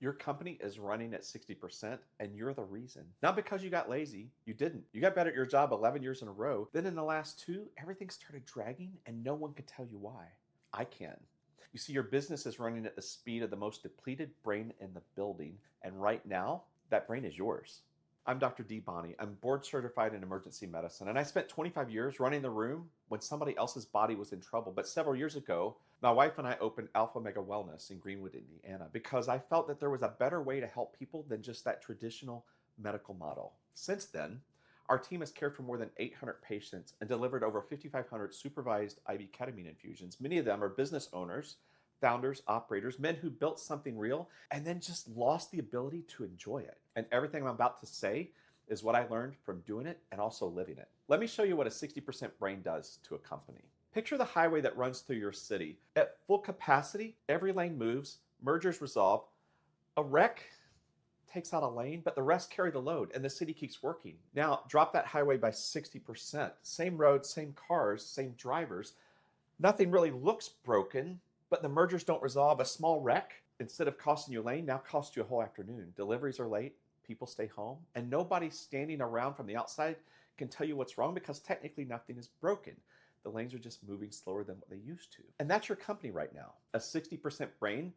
Your company is running at 60% and you're the reason. Not because you got lazy, you didn't. You got better at your job 11 years in a row. Then in the last 2, everything started dragging and no one could tell you why. I can. You see, your business is running at the speed of the most depleted brain in the building, and right now, that brain is yours. I'm Dr. Dee Bonney. I'm board certified in emergency medicine, and I spent 25 years running the room when somebody else's body was in trouble. But several years ago, my wife and I opened Alpha Mega Wellness in Greenwood, Indiana, because I felt that there was a better way to help people than just that traditional medical model. Since then, our team has cared for more than 800 patients and delivered over 5,500 supervised IV ketamine infusions. Many of them are business owners, founders, operators, men who built something real and then just lost the ability to enjoy it. And everything I'm about to say is what I learned from doing it and also living it. Let me show you what a 60% brain does to a company. Picture the highway that runs through your city. At full capacity, every lane moves, mergers resolve. A wreck takes out a lane, but the rest carry the load and the city keeps working. Now, drop that highway by 60%. Same roads, same cars, same drivers. Nothing really looks broken, but the mergers don't resolve. A small wreck, instead of costing you a lane, now costs you a whole afternoon. Deliveries are late, people stay home, and nobody standing around from the outside can tell you what's wrong because technically nothing is broken. The lanes are just moving slower than what they used to. And that's your company right now. A 60% brain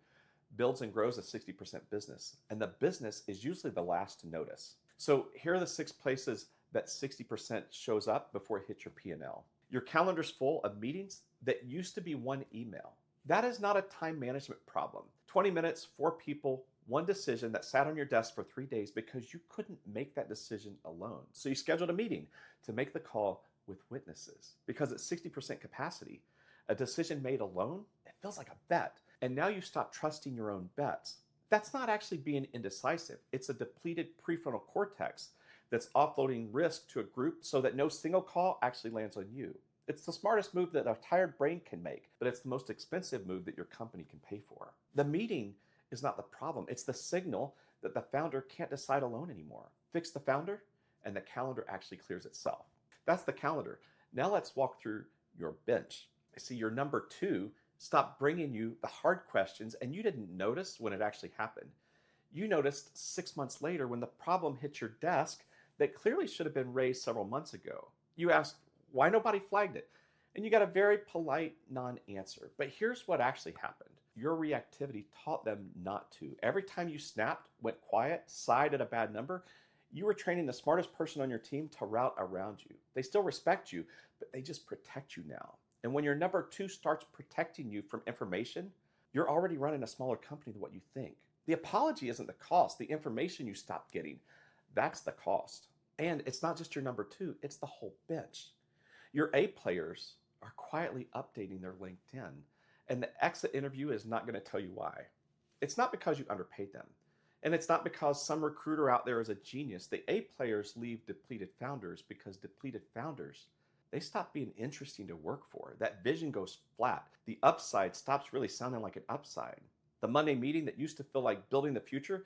builds and grows a 60% business. And the business is usually the last to notice. So here are the 6 places that 60% shows up before it hits your P&L. Your calendar's full of meetings that used to be one email. That is not a time management problem. 20 minutes, 4 people, 1 decision that sat on your desk for 3 days because you couldn't make that decision alone. So you scheduled a meeting to make the call with witnesses. Because at 60% capacity, a decision made alone, it feels like a bet. And now you stop trusting your own bets. That's not actually being indecisive. It's a depleted prefrontal cortex that's offloading risk to a group so that no single call actually lands on you. It's the smartest move that a tired brain can make, but it's the most expensive move that your company can pay for. The meeting is not the problem. It's the signal that the founder can't decide alone anymore. Fix the founder, and the calendar actually clears itself. That's the calendar. Now let's walk through your bench. See, your number 2 stopped bringing you the hard questions, and you didn't notice when it actually happened. You noticed 6 months later when the problem hit your desk that clearly should have been raised several months ago. You asked why nobody flagged it, and you got a very polite non-answer. But here's what actually happened. Your reactivity taught them not to. Every time you snapped, went quiet, sighed at a bad number, you were training the smartest person on your team to route around you. They still respect you, but they just protect you now. And when your number 2 starts protecting you from information, you're already running a smaller company than what you think. The apology isn't the cost. The information you stop getting, that's the cost. And it's not just your number 2, it's the whole bench. Your A players are quietly updating their LinkedIn, and the exit interview is not going to tell you why. It's not because you underpaid them. And it's not because some recruiter out there is a genius. The A players leave depleted founders because depleted founders, they stop being interesting to work for. That vision goes flat. The upside stops really sounding like an upside. The Monday meeting that used to feel like building the future,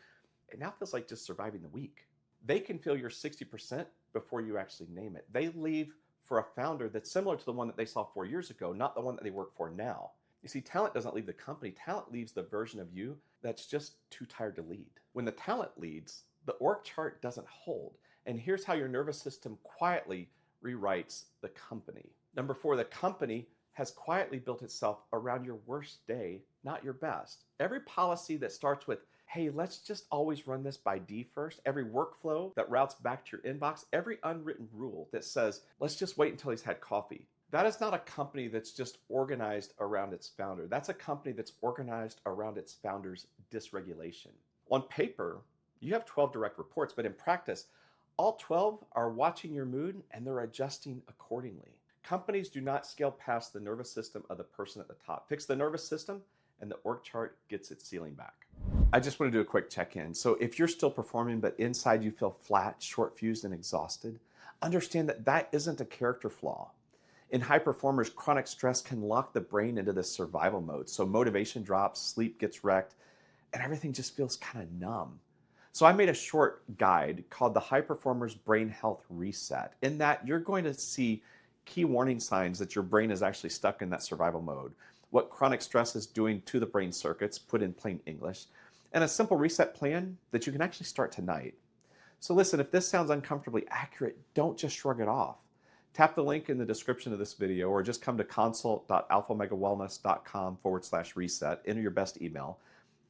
it now feels like just surviving the week. They can feel your 60% before you actually name it. They leave for a founder that's similar to the one that they saw 4 years ago, not the one that they work for now. You see, talent doesn't leave the company. Talent leaves the version of you that's just too tired to lead. When the talent leads, the org chart doesn't hold. And here's how your nervous system quietly rewrites the company. Number 4, the company has quietly built itself around your worst day, not your best. Every policy that starts with, hey, let's just always run this by D first, every workflow that routes back to your inbox, every unwritten rule that says, let's just wait until he's had coffee. That is not a company that's just organized around its founder. That's a company that's organized around its founder's dysregulation. On paper, you have 12 direct reports, but in practice, all 12 are watching your mood and they're adjusting accordingly. Companies do not scale past the nervous system of the person at the top. Fix the nervous system and the org chart gets its ceiling back. I just want to do a quick check-in. So if you're still performing, but inside you feel flat, short-fused, and exhausted, understand that that isn't a character flaw. In high performers, chronic stress can lock the brain into this survival mode. So motivation drops, sleep gets wrecked, and everything just feels kind of numb. So I made a short guide called the High Performers Brain Health Reset. In that, you're going to see key warning signs that your brain is actually stuck in that survival mode, what chronic stress is doing to the brain circuits, put in plain English, and a simple reset plan that you can actually start tonight. So listen, if this sounds uncomfortably accurate, don't just shrug it off. Tap the link in the description of this video or just come to consult.alphamegawellness.com/reset, enter your best email,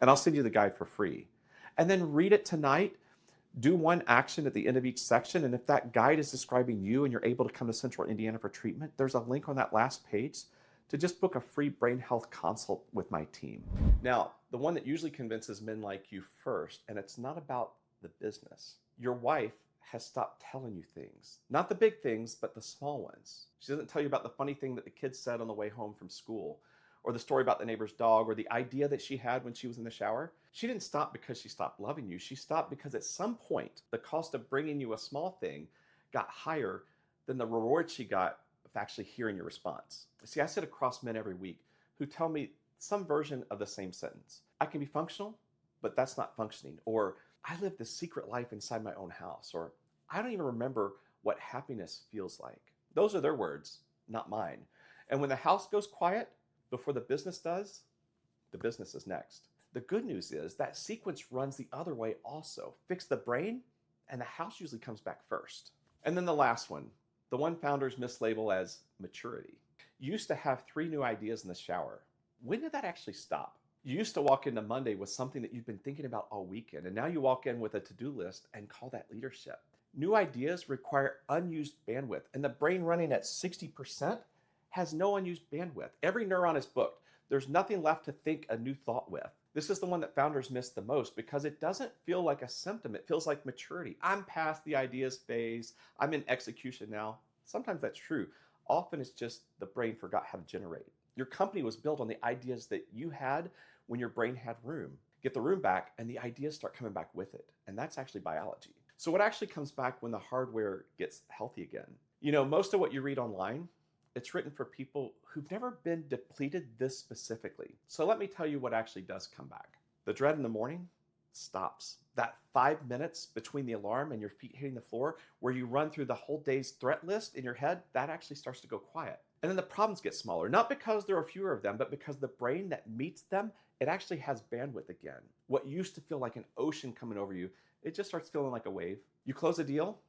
and I'll send you the guide for free. And then read it tonight, do one action at the end of each section, and if that guide is describing you and you're able to come to Central Indiana for treatment, there's a link on that last page to just book a free brain health consult with my team. Now, the one that usually convinces men like you first, and it's not about the business. Your wife has stopped telling you things. Not the big things, but the small ones. She doesn't tell you about the funny thing that the kids said on the way home from school, or the story about the neighbor's dog, or the idea that she had when she was in the shower. She didn't stop because she stopped loving you. She stopped because at some point, the cost of bringing you a small thing got higher than the reward she got of actually hearing your response. See, I sit across men every week who tell me some version of the same sentence. I can be functional, but that's not functioning. Or I live the secret life inside my own house. Or I don't even remember what happiness feels like. Those are their words, not mine. And when the house goes quiet before the business does, the business is next. The good news is that sequence runs the other way also. Fix the brain, and the house usually comes back first. And then the last one, the one founders mislabel as maturity. You used to have 3 new ideas in the shower. When did that actually stop? You used to walk into Monday with something that you've been thinking about all weekend, and now you walk in with a to-do list and call that leadership. New ideas require unused bandwidth, and the brain running at 60% has no unused bandwidth. Every neuron is booked. There's nothing left to think a new thought with. This is the one that founders miss the most because it doesn't feel like a symptom. It feels like maturity. I'm past the ideas phase. I'm in execution now. Sometimes that's true. Often it's just the brain forgot how to generate. Your company was built on the ideas that you had when your brain had room. Get the room back and the ideas start coming back with it. And that's actually biology. So what actually comes back when the hardware gets healthy again? You know, most of what you read online, it's written for people who've never been depleted this specifically. So let me tell you what actually does come back. The dread in the morning stops. That 5 minutes between the alarm and your feet hitting the floor, where you run through the whole day's threat list in your head, that actually starts to go quiet. And then the problems get smaller, not because there are fewer of them, but because the brain that meets them, it actually has bandwidth again. What used to feel like an ocean coming over you, it just starts feeling like a wave. You close a deal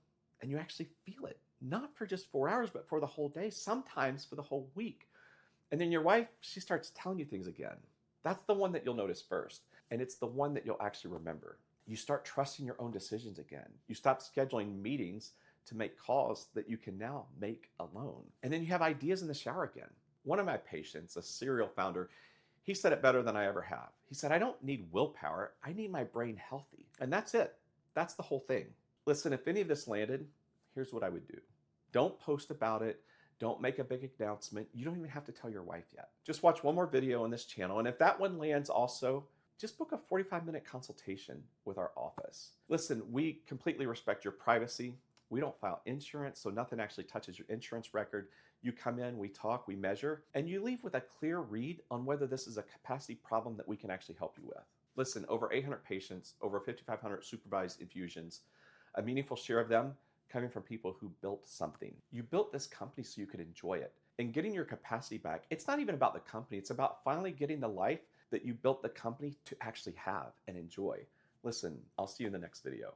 and you actually feel it. Not for just 4 hours, but for the whole day, sometimes for the whole week. And then your wife, she starts telling you things again. That's the one that you'll notice first. And it's the one that you'll actually remember. You start trusting your own decisions again. You stop scheduling meetings to make calls that you can now make alone. And then you have ideas in the shower again. One of my patients, a serial founder, he said it better than I ever have. He said, I don't need willpower. I need my brain healthy. And that's it. That's the whole thing. Listen, if any of this landed, here's what I would do. Don't post about it. Don't make a big announcement. You don't even have to tell your wife yet. Just watch one more video on this channel. And if that one lands also, just book a 45-minute consultation with our office. Listen, we completely respect your privacy. We don't file insurance, so nothing actually touches your insurance record. You come in, we talk, we measure, and you leave with a clear read on whether this is a capacity problem that we can actually help you with. Listen, over 800 patients, over 5,500 supervised infusions, a meaningful share of them coming from people who built something. You built this company so you could enjoy it. And getting your capacity back, it's not even about the company. It's about finally getting the life that you built the company to actually have and enjoy. Listen, I'll see you in the next video.